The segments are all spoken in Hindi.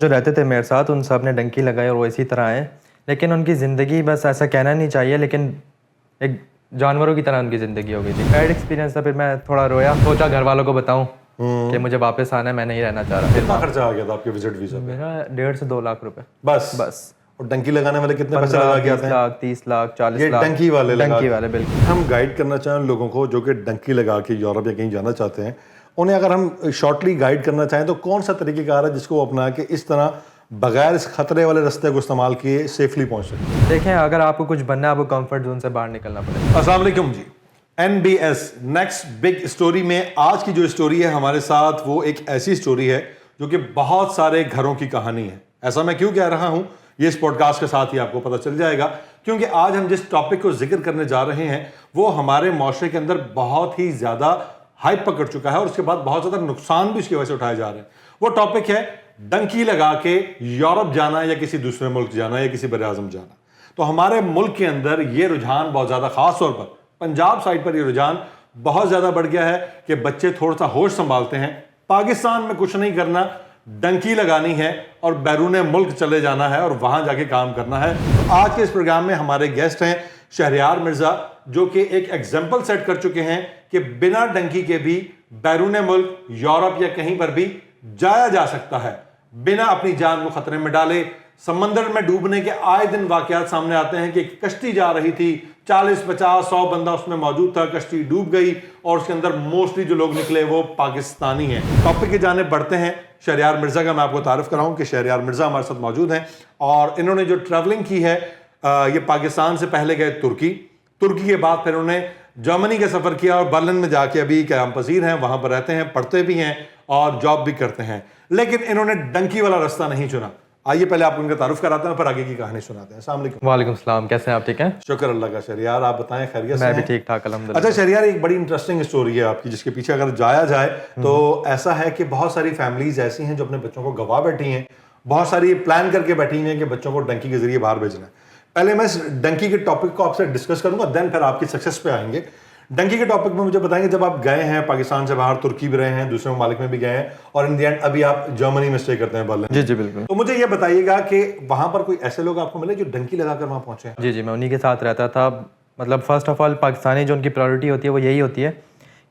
जो रहते थे मेरे साथ उन सब ने डंकी लगाई और वो इसी तरह आए, लेकिन उनकी ज़िंदगी बस ऐसा कहना नहीं चाहिए, लेकिन एक जानवरों की तरह उनकी ज़िंदगी हो गई थी। बैड एक्सपीरियंस था। फिर मैं थोड़ा रोया, सोचा घर वालों को बताऊं कि मुझे वापस आना है, मैं नहीं रहना चाह रहा। कितना खर्चा आ गया था आपके विजिट वीजा पे? मेरा 1.5 से 2 लाख रुपए बस। और डंकी लगाने वाले कितने पैसे लगा के आते 20 हैं? लाख 30 लाख 40 ये लाख डंकी वाले डंकी वाले बिल्कुल। हम गाइड करना चाहें लोगों को जो कि डंकी लगा के यूरोप या कहीं जाना चाहते हैं, उन्हें अगर हम शॉर्टली गाइड करना चाहें तो कौन सा तरीकेकार है जिसको वो अपना के इस तरह बगैर इस खतरे वाले रास्ते को इस्तेमाल किए सेफली पहुंच सके? देखें, अगर आपको कुछ बनना है, आपको कंफर्ट जोन से बाहर निकलना पड़ेगा। अस्सलाम वालेकुम जी। NBS नेक्स्ट बिग स्टोरी में आज की जो स्टोरी है हमारे साथ, वो एक ऐसी स्टोरी है जो कि बहुत सारे घरों की कहानी है। ऐसा मैं क्यों कह रहा हूं, ये इस पॉडकास्ट के साथ ही आपको पता चल जाएगा, क्योंकि आज हम जिस टॉपिक को जिक्र करने जा रहे हैं वो हमारे माशरे के अंदर बहुत ही ज्यादा हाइप पकड़ चुका है और उसके बाद बहुत ज्यादा नुकसान भी उसकी वजह से उठाए जा रहे हैं। वो टॉपिक है डंकी लगा के यूरोप जाना या किसी दूसरे मुल्क जाना या किसी बरे-आज़म जाना। तो हमारे मुल्क के अंदर ये रुझान बहुत ज्यादा, खास तौर पर पंजाब साइड पर ये रुझान बहुत ज्यादा बढ़ गया है कि बच्चे थोड़ा सा होश संभालते हैं। पाकिस्तान में कुछ नहीं करना, डंकी लगानी है और बैरून मुल्क चले जाना है और वहां जाके काम करना है। तो आज के इस प्रोग्राम में हमारे गेस्ट हैं शहरयार मिर्जा, जो कि एक एग्जाम्पल सेट कर चुके हैं कि बिना डंकी के भी बैरून मुल्क, यूरोप या कहीं पर भी जाया जा सकता है बिना अपनी जान को खतरे में डाले। समंदर में डूबने के आए दिन वाकयात सामने आते हैं कि एक कश्ती जा रही थी, 40, 50, 100 बंदा उसमें मौजूद था, कश्ती डूब गई और उसके अंदर मोस्टली जो लोग निकले वो पाकिस्तानी हैं। टॉपिक की जाने बढ़ते हैं। शहरयार मिर्जा का मैं आपको तारुफ कराऊं कि शहरयार मिर्जा हमारे साथ मौजूद हैं और इन्होंने जो ट्रैवलिंग की है, ये पाकिस्तान से पहले गए तुर्की के बाद फिर उन्होंने जर्मनी का सफर किया और बर्लिन में जाके अभी क़याम पज़ीर हैं, वहां पर रहते हैं, पढ़ते भी हैं और जॉब भी करते हैं। लेकिन इन्होंने डंकी वाला रास्ता नहीं चुना। आइए पहले आपको इनका तारुफ कराते हैं, फिर आगे की कहानी सुनाते हैं। अस्सलाम वालेकुम। वालेकुम सलाम, कैसे हैं आप? ठीक हैं, शुक्र अल्लाह का। शहरयार आप बताएं, खैरियत से हैं? मैं भी ठीक ठाक अल्हम्दुलिल्लाह। अच्छा शहरयार, एक बड़ी इंटरेस्टिंग स्टोरी है आपकी जिसके पीछे अगर जाया जाए तो ऐसा है कि बहुत सारी फैमिलीज ऐसी हैं जो अपने बच्चों को गवा बैठी हैं, बहुत सारी प्लान करके बैठी हैं कि बच्चों को डंकी के जरिए बाहर भेजना है। पहले मैं इस डंकी के टॉपिक को आपसे डिस्कस करूंगा, देन फिर आपकी सक्सेस पे आएंगे। डंकी के टॉपिक में मुझे बताएंगे, जब आप गए हैं पाकिस्तान से बाहर, तुर्की भी रहे हैं, दूसरे ममालिक में भी गए हैं और इन द एंड अभी आप जर्मनी में स्टे करते हैं, बर्लिन। जी जी बिल्कुल। तो मुझे ये बताइएगा कि वहां पर कोई ऐसे लोग आपको मिले जो डंकी लगाकर वहां पहुंचे? जी जी, मैं उन्हीं के साथ रहता था। मतलब फर्स्ट ऑफ ऑल पाकिस्तानी जो उनकी प्रायोरिटी होती है वो यही होती है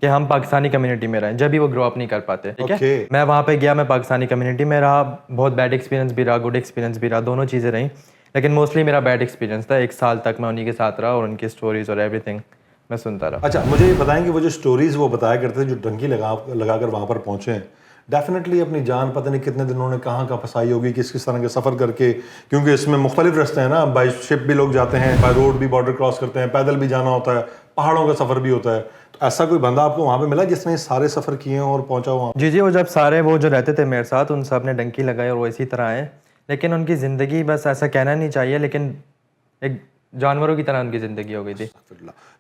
कि हम पाकिस्तानी कम्युनिटी में रहें, जब भी वो ग्रो अप नहीं कर पाते। ठीक है, मैं वहाँ पे गया, मैं पाकिस्तानी कम्युनिटी में रहा, बहुत बैड एक्सपीरियंस भी रहा, गुड एक्सपीरियंस भी रहा, दोनों चीज़ें रहीं, लेकिन मोस्टली मेरा बैड एक्सपीरियंस था। 1 साल तक मैं उन्हीं के साथ रहा और उनकी स्टोरीज और एवरीथिंग मैं सुनता रहा। अच्छा, मुझे ये बताएंगे वो जो स्टोरीज वो बताया करते थे जो डंकी लगाकर वहां पर पहुंचे हैं, डेफिनेटली अपनी जान पता नहीं कितने दिनों ने कहाँ फंसाई होगी, किस किस तरह के सफ़र करके, क्योंकि इसमें मुख्तलिफ रास्ते हैं ना, बाई शिप भी लोग जाते हैं, बाई रोड भी बॉर्डर क्रॉस करते हैं, पैदल भी जाना होता है, पहाड़ों का सफ़र भी होता है। तो ऐसा कोई बंदा आपको वहाँ पे मिला जिसने सारे सफ़र किए और पहुँचा वहाँ? जी जी, वो जब सारे वो जो रहते थे मेरे साथ उन सब ने डंकी लगाई और वो इसी तरह आए, लेकिन उनकी ज़िंदगी बस ऐसा कहना नहीं चाहिए, लेकिन एक जानवरों की तरह उनकी ज़िंदगी हो गई थी।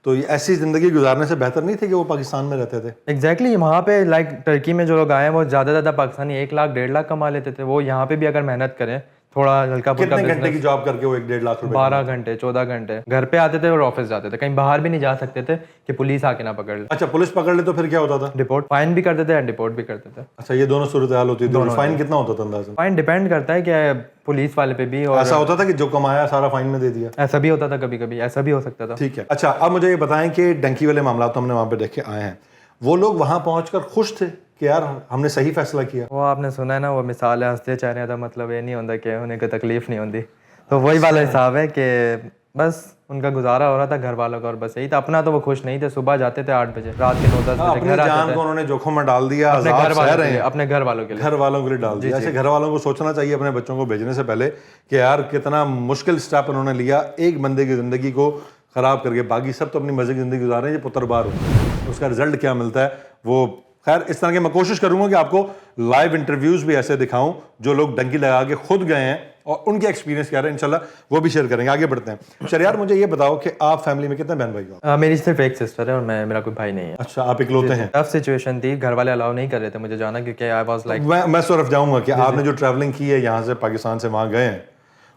तो ये ऐसी ज़िंदगी गुजारने से बेहतर नहीं थे कि वो पाकिस्तान में रहते थे? एग्जैक्टली वहाँ पे लाइक टर्की में जो लोग आए हैं वो ज़्यादा पाकिस्तानी 1 लाख 1.5 लाख कमा लेते थे। वो यहाँ पे भी अगर मेहनत करें, थोड़ा हल्का फुल्का, कितने घंटे की जॉब करके वो 1-1.5 लाख रुपए? 12 घंटे 14 घंटे घर पे आते थे और ऑफिस जाते थे, कहीं बाहर भी नहीं जा सकते थे कि पुलिस आके ना पकड़ ले। अच्छा, पुलिस पकड़ ले तो फिर क्या होता था? रिपोर्ट, फाइन भी करते थे एंड रिपोर्ट भी करते थे। अच्छा, ये दोनों सूरत हाल होती थी। फाइन कितना होता था अंदाज़ा? फाइन डिपेंड करता है कि पुलिस वाले पे भी, और ऐसा होता था कि जो कमाया सारा फाइन में दे दिया? ऐसा भी होता था, कभी कभी ऐसा भी हो सकता था। ठीक है। अच्छा, अब मुझे ये बताएं कि डंकी वाले मामला तो हमने वहाँ पे देखे आए हैं, वो लोग वहाँ पहुँचकर खुश थे कि यार हमने सही फैसला किया? वो आपने सुना है ना, वो मिसाल है हंसते चेहरे का मतलब ये नहीं होता कि उन्हें कोई तकलीफ नहीं होती। तो वही वाला हिसाब है कि बस उनका गुजारा हो रहा था घर वालों का और बस यही था। अपना तो वो खुश नहीं थे, सुबह जाते थे 8 बजे, रात के 9-10 बजे घर आते थे। उन्होंने जोखिम में डाल दिया, अपने घर वालों के लिए घर वालों के लिए डाल दिया। ऐसे घर वालों को सोचना चाहिए अपने बच्चों को भेजने से पहले कि यार कितना मुश्किल स्टेप उन्होंने लिया एक बंदे की जिंदगी को खराब करके। बाकी सब तो अपनी मजे की जिंदगी गुजार रहे हैं, ये पुत्र बार हो, उसका रिजल्ट क्या मिलता है वो। खैर, इस तरह के मैं कोशिश करूंगा कि आपको लाइव इंटरव्यूज भी ऐसे दिखाऊं जो लोग डंकी लगा के खुद गए हैं और उनके एक्सपीरियंस क्या रहे हैं, इंशाल्लाह वो भी शेयर करेंगे। आगे बढ़ते हैं। शहरयार, मुझे ये बताओ कि आप फैमिली में कितने बहन भाई हो? मेरी सिर्फ एक सिस्टर है और मेरा कोई भाई नहीं है। अच्छा, आप इकलौते हैं? टफ सिचुएशन थी, घर वाले अलाउ नहीं कर रहे थे मुझे जाना, क्योंकि आई वाज लाइक, मैं सिर्फ जाऊंगा कि आपने जो ट्रैवलिंग की है यहाँ से पाकिस्तान से वहाँ गए हैं,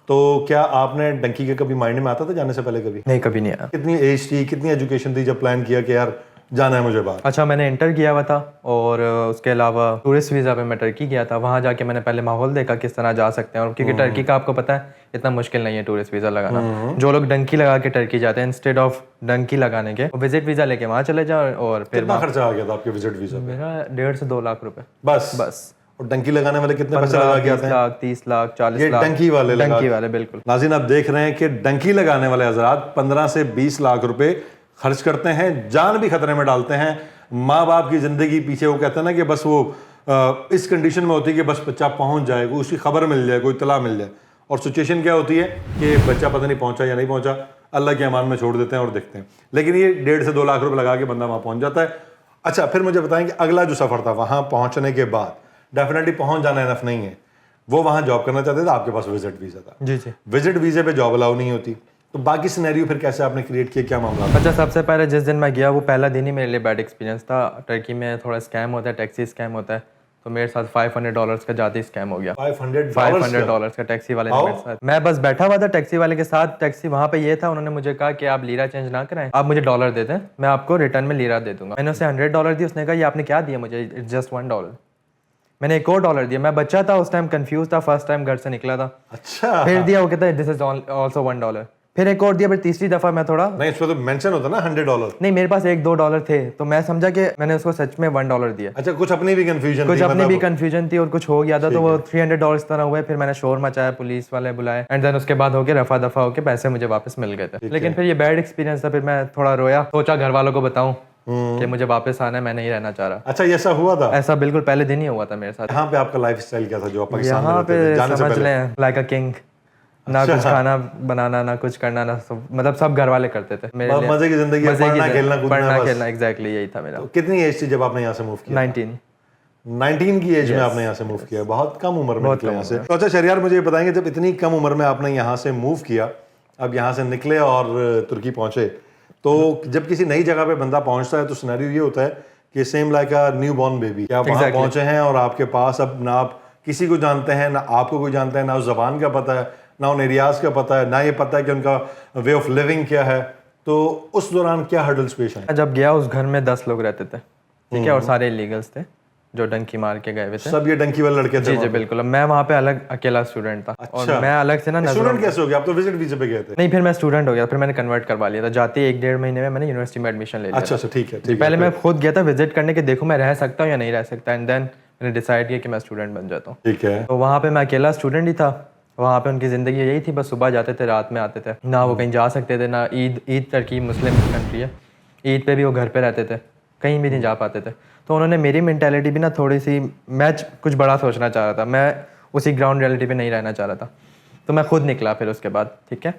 तो क्या आपने डंकी के कभी माइंड में आता था जाने से पहले? कभी नहीं, कभी नहीं आया। कितनी एज थी, कितनी एजुकेशन थी जब प्लान किया कि यार जाना है मुझे बाहर। अच्छा, मैंने इंटर किया हुआ था और उसके अलावा टूरिस्ट वीज़ा पे मैं टर्की गया था। वहाँ जाके मैंने पहले माहौल देखा किस तरह जा सकते हैं, और क्योंकि टर्की का आपको पता है इतना मुश्किल नहीं है टूरिस्ट वीज़ा लगाना। जो लोग डंकी लगा के टर्की जाते हैं, इंस्टेड ऑफ डंकी लगाने के विजिट वीज़ा लेके वहाँ चले जाओ। और फिर कितना खर्चा आ गया था आपके विजिट वीजा पे? मेरा 1.5 से 2 लाख रुपए बस। और डंकी लगाने वाले कितने पैसे लगा के आते हैं? 20 लाख, 30 लाख, 40 ये लाख। डंकी वाले डंकी वाले, बिल्कुल। नाज़रीन, आप देख रहे हैं कि डंकी लगाने वाले हजरात 15 से 20 लाख रुपए खर्च करते हैं, जान भी खतरे में डालते हैं। माँ बाप की जिंदगी पीछे, वो कहते हैं ना कि बस वो इस कंडीशन में होती है कि बस बच्चा पहुंच जाए, उसकी खबर मिल जाए, कोई इतला मिल जाए। और सिचुएशन क्या होती है कि बच्चा पता नहीं पहुंचा या नहीं पहुंचा, अल्लाह के अमान में छोड़ देते हैं और देखते हैं। लेकिन ये 1.5 से 2 लाख रुपए लगा के बंदा वहां पहुंच जाता है। अच्छा, फिर मुझे बताएं कि अगला जो सफर था वहां पहुंचने के बाद, डेफिनेटली पहुंच जाना इनफ नहीं है, वो वहां जॉब करना चाहते थे, आपके पास विजिट वीजा था। जी जी। विजिट वीजे पे जॉब अलाउ नहीं होती, तो बाकी सिनेरियो फिर कैसे आपने क्रिएट किया, क्या मामला? अच्छा, सबसे पहले जिस दिन मैं गया वो पहला दिन ही मेरे लिए बैड एक्सपीरियंस था। टर्की में थोड़ा स्कैम होता है, टैक्सी स्कैम होता है, तो मेरे साथ $500 का जाती स्कैम हो गया। $500 का टैक्सी वाले ने मेरे साथ। मैं बस बैठा हुआ था टैक्सी वाले के साथ। टैक्सी वहाँ पे ये था, उन्होंने मुझे कहा कि आप लीरा चेंज ना कराएं, आप मुझे डॉलर दे दें, मैं आपको रिटर्न में लीरा दे दूंगा। मैंने उसे $100 दिए, उसने कहा ये आपने क्या दिया मुझे, इट्स जस्ट $1। मैंने एक और डॉलर दिया। मैं बच्चा था उस टाइम, कंफ्यूज था, फर्स्ट टाइम घर से निकला था। अच्छा। फिर दिया, वो कहता है दिस इज आल्सो $1। फिर एक और दिया। फिर तीसरी दफा मैं थोड़ा नहीं, इसमें तो मेंशन होता ना $100। नहीं, मेरे पास $1-2 थे, तो मैं समझा कि मैंने उसको सच में $1 दिया। अच्छा, कुछ अपनी भी कंफ्यूजन कुछ अपनी भी कंफ्यूजन थी और कुछ हो गया था, तो वो $300 तरह हुए। फिर मैंने शोर मचाया, पुलिस वाले बुलाए, एंड देन उसके बाद होके रफा दफा होके पैसे मुझे वापस मिल गए थे। लेकिन फिर ये बैड एक्सपीरियंस था। फिर मैं थोड़ा रोया, सोचा घर वालों को बताऊं कि मुझे वापस आना है, मैं नहीं रहना चाह रहा। अच्छा, ये ऐसा हुआ था? ऐसा बिल्कुल पहले दिन ही हुआ था मेरे साथ। यहाँ पे आपका लाइफस्टाइल क्या था जो आप पाकिस्तान में यहाँ रहते थे, पे जाने से समझ पहले? लें लाइक अ किंग। ना कुछ खाना बनाना, ना कुछ करना, ना मतलब सब घर वाले करते थे मेरे लिए। मजे की जिंदगी, पढ़ना खेलना, एग्जैक्टली यही था मेरा। तो कितनी एज थी जब आपने यहाँ से मूव किया? 19 की एज में आपने यहाँ से मूव किया। बहुत कम उम्र में निकले यहाँ से। तो अच्छा शहरियार, मुझे ये बताएंगे, जब इतनी कम उम्र में आपने यहाँ से मूव किया, अब यहाँ से निकले और तुर्की पहुंचे, तो जब किसी नई जगह पे बंदा पहुंचता है तो सिनेरियो ये होता है कि same like a new born baby, आप वहाँ पहुंचे हैं और आपके पास अब ना आप किसी को जानते हैं, ना आपको कोई जानता है, ना उस जबान का पता है, ना उन एरियाज का पता है, ना ये पता है कि उनका वे ऑफ लिविंग क्या है। तो उस दौरान क्या हर्डल्स पेश आए? जब गया उस घर में 10 लोग रहते थे, ठीक है, और सारे इलीगल्स थे जो डंकी मार के गए हुए थे। सब ये डंकी वाले लड़के थे? जी जी बिल्कुल। मैं वहाँ पे अलग अकेला स्टूडेंट था। और मैं अलग से ना स्टूडेंट कैसे हो गया? आप तो विजिट वीजा पे गए थे। नहीं, फिर मैं स्टूडेंट हो गया, फिर मैंने कन्वर्ट करवा लिया था। जाते 1-1.5 महीने में मैंने यूनिवर्सिटी में एडमिशन ले लिया। अच्छा, ठीक है। पहले मैं खुद गया था विजिट करने के, देखो मैं रह सकता हूँ या नहीं रह सकता, एंड देन मैंने डिसाइड किया कि मैं स्टूडेंट बन जाता हूँ। ठीक है। तो वहाँ पे मैं अकेला स्टूडेंट ही था। वहाँ पे उनकी ज़िंदगी यही थी, बस सुबह जाते थे, रात में आते थे, ना वो कहीं जा सकते थे, ना ईद टर्की मुस्लिम कंट्री है, ईद पे भी वो घर पे रहते थे, कहीं भी नहीं जा पाते थे। तो उन्होंने मेरी मेंटालिटी भी ना थोड़ी सी, मैं कुछ बड़ा सोचना चाह रहा था, मैं उसी ग्राउंड रियलिटी पे नहीं रहना चाह रहा था, तो मैं खुद निकला फिर उसके बाद। ठीक है,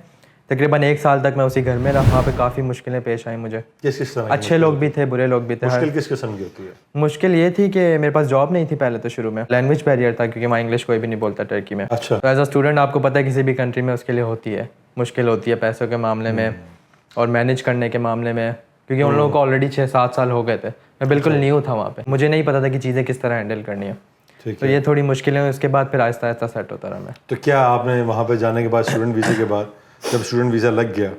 तकरीबन 1 साल तक मैं उसी घर में रहा। वहाँ पे काफ़ी मुश्किलें पेश आई मुझे। किस तरह? अच्छे लोग भी थे, बुरे लोग भी थे। मुश्किल किस किस्म की होती है? मुश्किल ये थी कि मेरे पास जॉब नहीं थी पहले, तो शुरू में लैंग्वेज बैरियर था, क्योंकि वहाँ इंग्लिश कोई भी नहीं बोलता टर्की में। अच्छा। तो एज अ स्टूडेंट आपको पता है किसी भी कंट्री में उसके लिए होती है, मुश्किल होती है पैसों के मामले में और मैनेज करने के मामले में, क्योंकि उन लोगों को ऑलरेडी 6-7 साल हो गए थे। मैं बिल्कुल न्यू था वहाँ पे, मुझे नहीं पता था कि चीज़ें किस तरह हैंडल करनी है। तो ये थोड़ी मुश्किलें हुई। उसके बाद फिर आहिस्ता आहिस्ता सेट होता रहा मैं। तो क्या आपने वहाँ पे जाने के बाद, स्टूडेंट वीज़े के बाद, जब स्टूडेंट वीज़ा लग गया,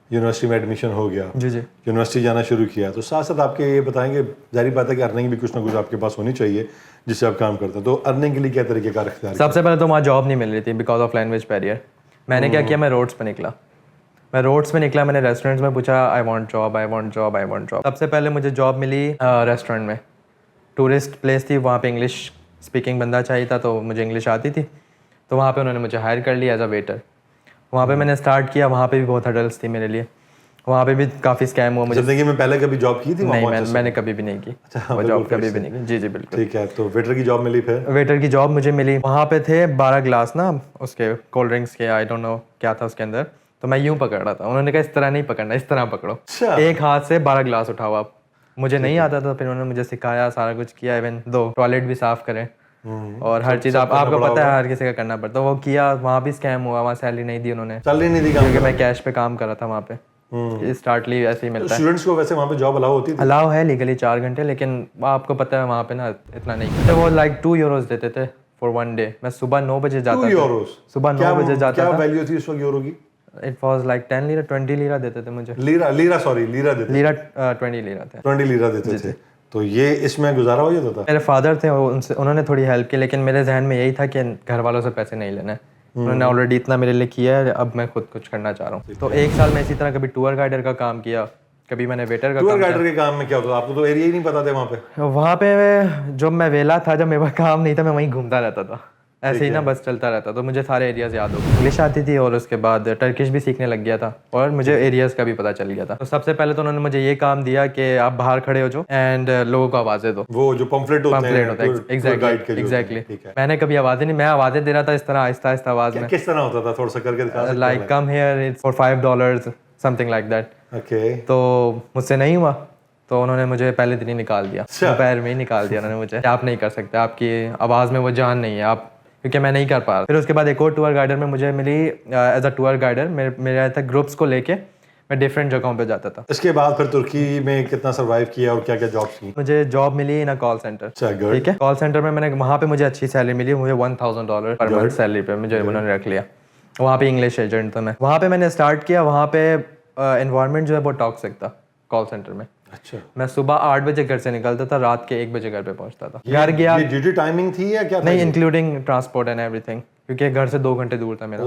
यूनिवर्सिटी में एडमिशन हो गया, जी जी, यूनिवर्सिटी जाना शुरू किया, तो साथ साथ आपके ये बताएंगे, जारी बात है कि अर्निंग भी कुछ ना कुछ आपके पास होनी चाहिए जिससे आप काम करते हैं, तो अर्निंग के लिए क्या तरीके का इख्तियार? सबसे पहले तो वहाँ जॉब नहीं मिल रही थी बिकॉज ऑफ लैंग्वेज बैरियर। मैंने क्या किया, मैं रोड्स पे निकला। मैंने रेस्टोरेंट्स में पूछा, आई वांट जॉब। सबसे पहले मुझे जॉब मिली रेस्टोरेंट में। टूरिस्ट प्लेस थी, वहाँ पे इंग्लिश स्पीकिंग बंदा चाहिए था, तो मुझे इंग्लिश आती थी, तो वहाँ पे उन्होंने मुझे हायर कर लिया एज अ वेटर। वहाँ पे मैंने स्टार्ट किया। वहाँ पे भी बहुत हर्डल्स थी मेरे लिए, वहाँ पे भी काफ़ी स्कैम हुआ मुझे। जिंदगी में पहले कभी जॉब की थी? नहीं, मैंने कभी भी नहीं की। अच्छा, वो जॉब कभी भी नहीं की। जी जी बिल्कुल। ठीक है, तो वेटर की जॉब मिली? फिर वेटर की जॉब मुझे मिली। वहाँ पे थे 12 ग्लास ना उसके कोल्ड ड्रिंक्स के, आई डोंट नो क्या था उसके अंदर, तो मैं यूँ पकड़ रहा था। उन्होंने कहा इस तरह नहीं पकड़ना, इस तरह पकड़ो। अच्छा। एक हाथ से 12 ग्लास उठाओ आप। मुझे नहीं आता था, फिर उन्होंने मुझे सिखाया, सारा कुछ किया, इवन टॉयलेट भी साफ करें और हर चीज़ आपको पता है हर किसी का करना पड़ता है। वो किया। वहाँ भी स्कैम हुआ, वहाँ सैलरी नहीं दी उन्होंने, सैलरी नहीं दी, क्योंकि मैं कैश पे काम कर रहा था वहाँ पे। स्टार्टली ऐसे ही मिलता है। स्टूडेंट्स को वैसे वहाँ पे जॉब अलाउ होती थी? अलाउ है लीगली 4 घंटे, लेकिन आपको पता है वहाँ पे ना इतना नहीं। तो वो लाइक 2 यूरोज देते थे फॉर 1 डे। मैं सुबह 9 बजे जाता था। 2 यूरोज? सुबह 9 बजे जाता था। क्या वैल्यू थी उस वक्त यूरो की? It was like 10 lira 20 lira देते थे मुझे। लीरा देते थे। लीरा 20 लीरा थे। 20 लीरा देते थे। तो ये इसमें गुजारा हो जाता था। मेरे फादर थे, उन्होंने थोड़ी हेल्प की, लेकिन मेरे जहन में यही था कि घर वालों से पैसे नहीं लेने। उन्होंने ऑलरेडी इतना मेरे लिए किया है, अब मैं खुद कुछ करना चाह रहा हूँ। तो 1 साल में इसी तरह कभी टूर गाइडर का काम किया, कभी मैंने वेटर का टूर गाइडर के काम में क्या होता था? आपको तो एरिया ही नहीं पता थे वहाँ पे। जब मैं वेला था, जब मेरे पास काम नहीं था, मैं वहीं घूमता रहता था, ऐसे ही ना बस चलता रहता। तो मुझे सारे एरियाज याद हो गए। इंग्लिश आती थी और उसके बाद टर्किश भी सीखने लग गया था और मुझे एरियाज का भी पता चल गया था। तो सबसे पहले तो उन्होंने मुझे ये काम दिया कि आप बाहर खड़े हो जाओ एंड लोगों को आवाजें दो। वो जो पंफलेट होते हैं, एग्जैक्टली। मैंने कभी आवाजें नहीं, मैं आवाजें दे रहा था इस तरह आहिस्ता आहिस्ता आवाज में। किस तरह होता था? थोड़ा सा करके दिखा सकते हैं? Like come here it's for $5 something like that. Okay. तो मुझसे नहीं हुआ, तो उन्होंने मुझे पहले दिन ही निकाल दिया, दोपहर में ही निकाल दिया उन्होंने मुझे। आप नहीं कर सकते, आपकी आवाज़ में वो जान नहीं है, आप, क्योंकि मैं नहीं कर पा रहा। फिर उसके बाद एक और टूर गाइडर में मुझे मिली एज अ टूर गाइडर। मेरे आया था ग्रुप्स को लेके, मैं डिफरेंट जगहों पे जाता था। इसके बाद फिर तुर्की में कितना सर्वाइव किया और क्या क्या जॉब की? मुझे जॉब मिली इन कॉल सेंटर। ठीक है, कॉल सेंटर में मैंने वहाँ पे मुझे अच्छी सैलरी मिली, मुझे $1000 पर मंथ सैलरी पे मुझे उन्होंने रख लिया। वहाँ पे इंग्लिश एजेंट था मैं। वहाँ पे मैंने स्टार्ट किया। वहाँ पे एनवायरनमेंट जो है बहुत टॉक्सिक था कॉल सेंटर में। अच्छा। मैं सुबह 8 बजे घर से निकलता था, रात के 1 बजे घर पे पहुंचता था। घर गया, ये ड्यूटी टाइमिंग थी या क्या था? नहीं, इंक्लूडिंग ट्रांसपोर्ट एंड एवरीथिंग, क्योंकि घर से 2 घंटे दूर था मेरा।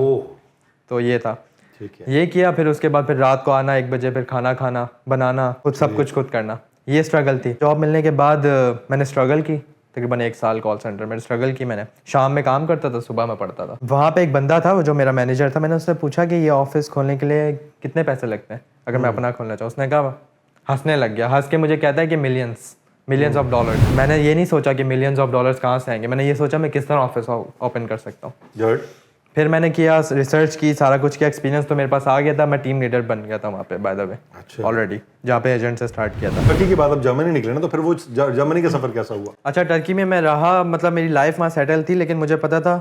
तो ये था। ठीक है। ये किया। फिर उसके बाद फिर रात को आना 1 बजे, फिर खाना खाना, बनाना, खुद सब कुछ खुद करना। ये स्ट्रगल थी। जॉब मिलने के बाद मैंने स्ट्रगल की तकरीबन 1 साल कॉल सेंटर में स्ट्रगल की मैंने। शाम में काम करता था, सुबह में पढ़ता था। वहाँ पे एक बंदा था, वो जो मेरा मैनेजर था। मैंने उससे पूछा कि ये ऑफिस खोलने के लिए कितने पैसे लगते हैं अगर मैं अपना खोलना चाहूँ। उसने कहा, हंसने लग गया। हंस के मुझे कहता है कि मिलियंस ऑफ डॉलर्स। मैंने ये नहीं सोचा कि मिलियंस ऑफ डॉलर्स कहाँ से आएंगे, मैंने ये सोचा मैं किस तरह ऑफिस ओपन कर सकता हूँ। फिर मैंने किया, रिसर्च की, सारा कुछ किया, एक्सपीरियंस तो मेरे पास आ गया था। मैं टीम लीडर बन गया था वहाँ पे, बाय द वे, ऑलरेडी, जहाँ पे एजेंट से स्टार्ट किया था। टर्की के बाद अब जर्मनी निकले ना, तो फिर वो जर्मनी का सफर कैसा हुआ? अच्छा, टर्की में मैं रहा, मतलब मेरी लाइफ वहाँ सेटल थी, लेकिन मुझे पता था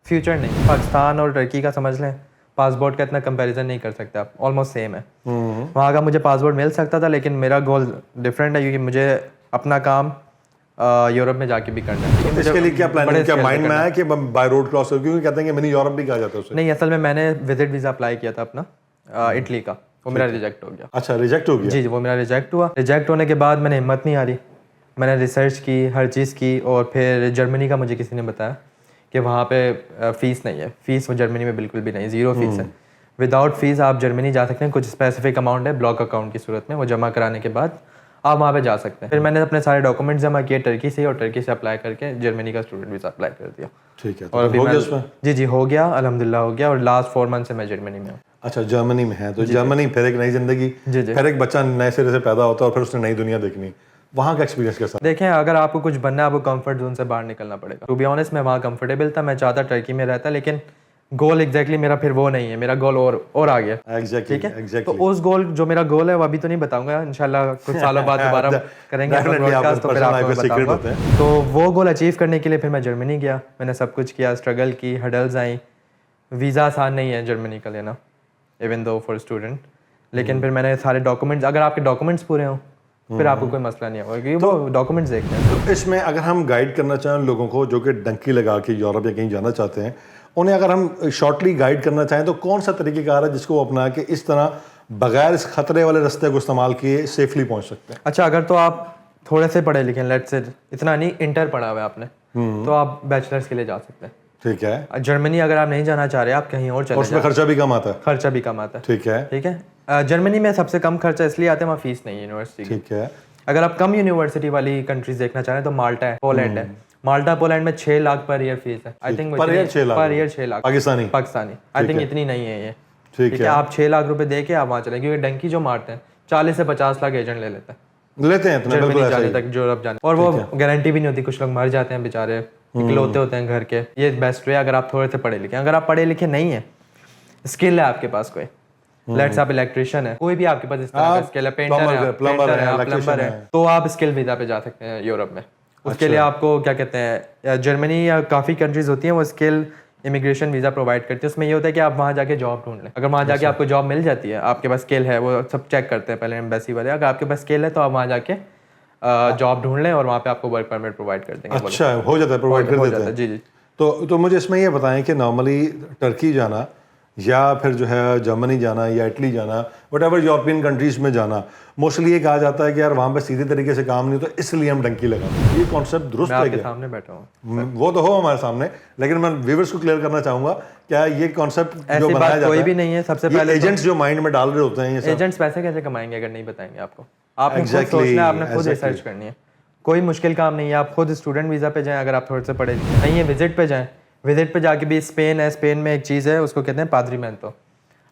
फ्यूचर नहीं। पाकिस्तान और टर्की का समझ लें, पासपोर्ट का इतना कंपैरिजन नहीं कर सकते आप, ऑलमोस्ट सेम है। वहाँ का मुझे पासपोर्ट मिल सकता था, लेकिन मेरा गोल डिफरेंट है, क्योंकि मुझे अपना काम यूरोप में जाके भी करना है। तो इसके लिए क्या प्लान है? क्या माइंड में है कि बाय रोड क्रॉस हो? क्योंकि कहते हैं कि मिनी यूरोप भी कहा जाता है उसे। नहीं, असल में मैंने विजिट वीज़ा अप्लाई किया था अपना इटली का, वो मेरा रिजेक्ट हो गया। अच्छा, रिजेक्ट हो गया? जी, वो मेरा रिजेक्ट हुआ। रिजेक्ट होने के बाद मैंने हिम्मत नहीं हारी, मैंने रिसर्च की, हर चीज़ की। और फिर जर्मनी का मुझे किसी ने बताया कि वहाँ पे फ़ीस नहीं है। फ़ीस वो जर्मनी में बिल्कुल भी नहीं, 0 फीस है। विदाउट फीस आप जर्मनी जा सकते हैं। कुछ स्पेसिफिक अमाउंट है ब्लॉक अकाउंट की सूरत में, वो जमा कराने के बाद आप वहाँ पे जा सकते हैं। फिर मैंने अपने सारे डॉक्यूमेंट्स जमा किए टर्की से, और टर्की से अप्लाई करके जर्मनी का स्टूडेंट वीज़ा अप्लाई कर दिया। ठीक है। और अभी हो गया उसमें? जी, हो गया, अल्हम्दुलिल्लाह हो गया। और लास्ट 4 मंथ से मैं जर्मनी में हूँ। अच्छा, जर्मनी में है। तो जर्मनी फिर एक नई जिंदगी, फिर एक बच्चा नए सिरे से पैदा होता है और फिर उसने नई दुनिया देखनी। वहाँ का एक्सपीरियंस कैसा? देखें, अगर आपको कुछ बनना है, आपको कंफर्ट जोन से बाहर निकलना पड़ेगा। टू बी ऑनेस्ट, मैं वहाँ कंफर्टेबल था, मैं चाहता टर्की में रहता, लेकिन गोल एग्जैक्टली मेरा फिर वो नहीं है। मेरा गोल और आ गया। ठीक है। तो उस गोल, जो मेरा गोल है, वो अभी तो नहीं बताऊंगा, इंशाल्लाह कुछ सालों बाद दोबारा करेंगे ब्रॉडकास्ट, तो फिर आपको बताऊंगा। तो वो गोल अचीव करने के लिए फिर मैं जर्मनी गया। मैंने सब कुछ किया, स्ट्रगल की, हडल्स आई। वीज़ा आसान नहीं है जर्मनी का लेना, इवन दो फॉर स्टूडेंट। लेकिन फिर मैंने सारे डॉक्यूमेंट्स, अगर आपके डॉक्यूमेंट्स पूरे हों फिर आपको कोई मसला नहीं होगा, क्योंकि वो डॉक्यूमेंट्स देखते हैं। तो इसमें अगर हम गाइड करना चाहें लोगों को जो कि डंकी लगा के यूरोप या कहीं जाना चाहते हैं, उन्हें अगर हम शॉर्टली गाइड करना चाहें, तो कौन सा तरीक़ेकार है जिसको वो अपना के इस तरह बगैर इस खतरे वाले रास्ते को इस्तेमाल किए सेफली पहुंच सकते हैं? अच्छा, अगर तो आप थोड़े से पढ़े लिखे, लेट्स से इतना नहीं, इंटर पढ़ा हुआ है आपने, तो आप बैचलर्स के लिए जा सकते हैं। ठीक है। जर्मनी अगर आप नहीं जाना चाह रहे, आप कहीं और चले जाएं, उसमें खर्चा भी कम आता है। खर्चा भी कम आता है। ठीक है। ठीक है। जर्मनी में सबसे कम खर्चा इसलिए आता है, वहाँ फीस नहीं है यूनिवर्सिटी की। ठीक है। अगर आप कम यूनिवर्सिटी वाली कंट्रीज देखना चाह रहे हैं, तो माल्टा है, पोलैंड है। माल्टा पोलैंड में 6 लाख पर ईयर फीस है। I think per year 6 lakh Pakistani I think इतनी नहीं है ये। ठीक है। आप 6 लाख रुपए दे के आप वहाँ चले, क्योंकि डंकी जो मारते हैं 40 से 50 लाख एजेंट ले लेते हैं जर्मनी जाने तक, यूरोप जाने, और वो गारंटी भी नहीं होती। कुछ लोग मर जाते हैं बेचारे, इकलौते होते हैं घर के। ये बेस्ट वे अगर आप थोड़े से पढ़े लिखे। अगर आप पढ़े लिखे नहीं है, स्किल है आपके पास कोई, लेट्स आप इलेक्ट्रिशियन है, कोई भी आपके पास इस तरह का स्किल है, प्लम्बर है, तो आप स्किल वीजा पे जा सकते हैं यूरोप में। उसके लिए आपको क्या कहते हैं, जर्मनी या काफ़ी कंट्रीज होती हैं वो स्किल इमिग्रेशन वीज़ा प्रोवाइड करती है। उसमें ये होता है कि आप वहाँ जाके जॉब ढूंढ लें। अगर वहाँ जाके आपको जॉब मिल जाती है, आपके पास स्किल है, वो सब चेक करते हैं पहले एम्बेसी वाले। अगर आपके पास स्किल है तो आप वहाँ जाके जॉब ढूंढ लें और वहाँ पे आपको वर्क परमिट प्रोवाइड कर देंगे। अच्छा, हो जाता है, प्रोवाइड कर देते हैं। जी। तो मुझे इसमें ये बताएं कि नॉर्मली टर्की जाना या फिर जो है जर्मनी जाना या इटली जाना, व्हाटएवर यूरोपियन कंट्रीज में जाना, मोस्टली ये कहा जाता है कि यार वहाँ पे सीधे तरीके से काम नहीं तो इसलिए हम डंकी लगाते हैं। ये कॉन्सेप्ट दुरुस्त है क्या? सामने बैठा हूँ, वो तो हो हमारे सामने, लेकिन मैं व्यूअर्स को क्लियर करना चाहूंगा, क्या ये कॉन्सेप्ट जो बनाया जाता है कोई भी नहीं है। सबसे पहले एजेंट्स जो माइंड में डाल रहे होते हैं, ये एजेंट्स पैसे कैसे कमाएंगे अगर नहीं बताएंगे आपको? आपने खुद सोचना है, आपने खुद रिसर्च करनी है। कोई मुश्किल काम नहीं है। आप खुद स्टूडेंट वीज़ा पे जाएं अगर आप थोड़े से पढ़े लिखे नहीं है, विजिट पे जाएं। विजिट पे जाके भी स्पेन है, स्पेन में एक चीज़ है उसको कहते हैं पाद्रीमेंटो।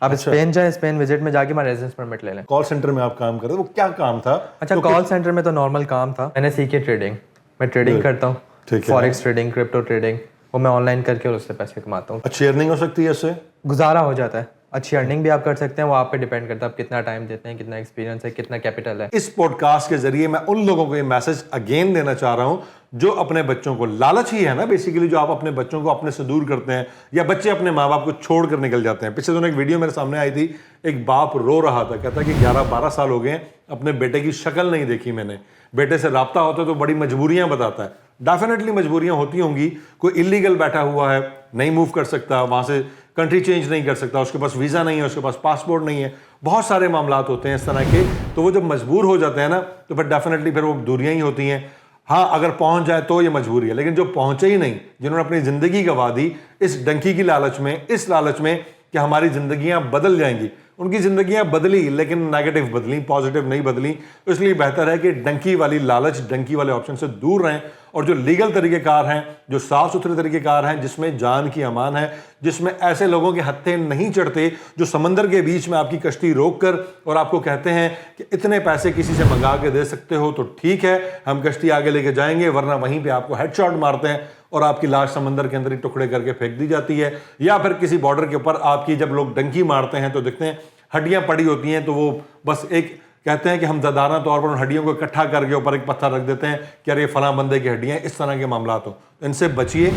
आप स्पेन जाएं, स्पेन विजिट में जाके हमारा रेजिडेंस परमिट ले लें। कॉल सेंटर में आप काम कर रहे थे, वो क्या काम था? अच्छा, कॉल सेंटर में तो नॉर्मल काम था। मैंने सीखी ट्रेडिंग, मैं ट्रेडिंग करता हूँ, फॉरेक्स ट्रेडिंग, क्रिप्टो ट्रेडिंग, वो मैं ऑनलाइन करके और उससे पैसे कमाता हूँ। अच्छी अर्निंग हो सकती है इससे? गुजारा हो जाता है। अच्छी अर्निंग भी आप कर सकते हैं, वो आप पे डिपेंड करता है आप कितना टाइम देते हैं, कितना एक्सपीरियंस है, कितना कैपिटल है। इस पॉडकास्ट के जरिए मैं उन लोगों को ये मैसेज अगेन देना चाह रहा हूं जो अपने बच्चों को, लालच ही है ना बेसिकली, जो आप अपने बच्चों को अपने से दूर करते हैं या बच्चे अपने माँ बाप को छोड़कर निकल जाते हैं। पिछले दिनों एक वीडियो मेरे सामने आई थी, एक बाप रो रहा था, कहता कि 11-12 साल हो गए अपने बेटे की शक्ल नहीं देखी मैंने, बेटे से राब्ता होता तो बड़ी मजबूरियां बताता है। डेफिनेटली मजबूरियां होती होंगी, कोई इलीगल बैठा हुआ है, नहीं मूव कर सकता, वहां से कंट्री चेंज नहीं कर सकता, उसके पास वीज़ा नहीं है, उसके पास पासपोर्ट नहीं है, बहुत सारे मामलात होते हैं इस तरह के। तो वो जब मजबूर हो जाते हैं ना, तो फिर डेफिनेटली फिर वो दूरियां ही होती हैं। हाँ, अगर पहुंच जाए तो ये मजबूरी है, लेकिन जो पहुंचे ही नहीं, जिन्होंने अपनी ज़िंदगी गंवा दी इस डंकी की लालच में, इस लालच में कि हमारी ज़िंदगियां बदल जाएंगी, उनकी ज़िंदगियां बदली लेकिन नेगेटिव बदली, पॉजिटिव नहीं बदली। तो इसलिए बेहतर है कि डंकी वाली लालच, डंकी वाले ऑप्शन से दूर रहें और जो लीगल तरीक़ेकार हैं, जो साफ़ सुथरे तरीक़ेकार हैं, जिसमें जान की अमान है, जिसमें ऐसे लोगों के हत्थे नहीं चढ़ते जो समंदर के बीच में आपकी कश्ती रोक कर और आपको कहते हैं कि इतने पैसे किसी से मंगा के दे सकते हो तो ठीक है, हम कश्ती आगे लेके जाएंगे, वरना वहीं पे आपको हेडशॉट मारते हैं और आपकी लाश समंदर के अंदर ही टुकड़े करके फेंक दी जाती है। या फिर किसी बॉर्डर के ऊपर आपकी जब लोग डंकी मारते हैं तो देखते हैं हड्डियां पड़ी होती हैं, तो वो बस एक कहते हैं कि हम ज़दाना तौर पर उन हड्डियों को इकट्ठा करके ऊपर एक पत्थर रख देते हैं कि अरे फलां बंदे की हड्डियां, इस तरह के मामला हो। तो इनसे बचिए,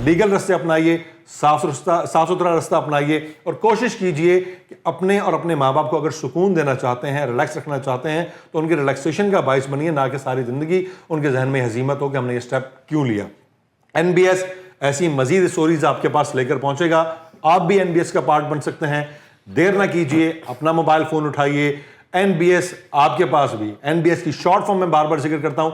लीगल रास्ते अपनाइए, साफ सुथरा रास्ता अपनाइए और कोशिश कीजिए कि अपने और अपने माँ बाप को अगर सुकून देना चाहते हैं, रिलैक्स रखना चाहते हैं, तो उनके रिलैक्सेशन का बाइस बनिए, ना कि सारी ज़िंदगी उनके जहन में हजीमत हो कि हमने ये स्टेप क्यों लिया। NBS ऐसी मजीद स्टोरीज आपके पास लेकर पहुंचेगा। आप भी NBS का पार्ट बन सकते हैं। देर ना कीजिए, अपना मोबाइल फोन उठाइए, NBS आपके पास भी। NBS की शॉर्ट फॉर्म में बार बार जिक्र करता हूं,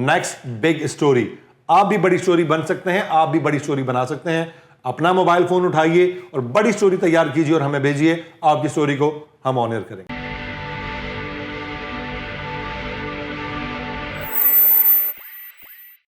नेक्स्ट बिग स्टोरी। आप भी बड़ी स्टोरी बन सकते हैं, आप भी बड़ी स्टोरी बना सकते हैं। अपना मोबाइल फोन उठाइए और बड़ी स्टोरी तैयार कीजिए और हमें भेजिए। आपकी स्टोरी को हम ऑनर करेंगे।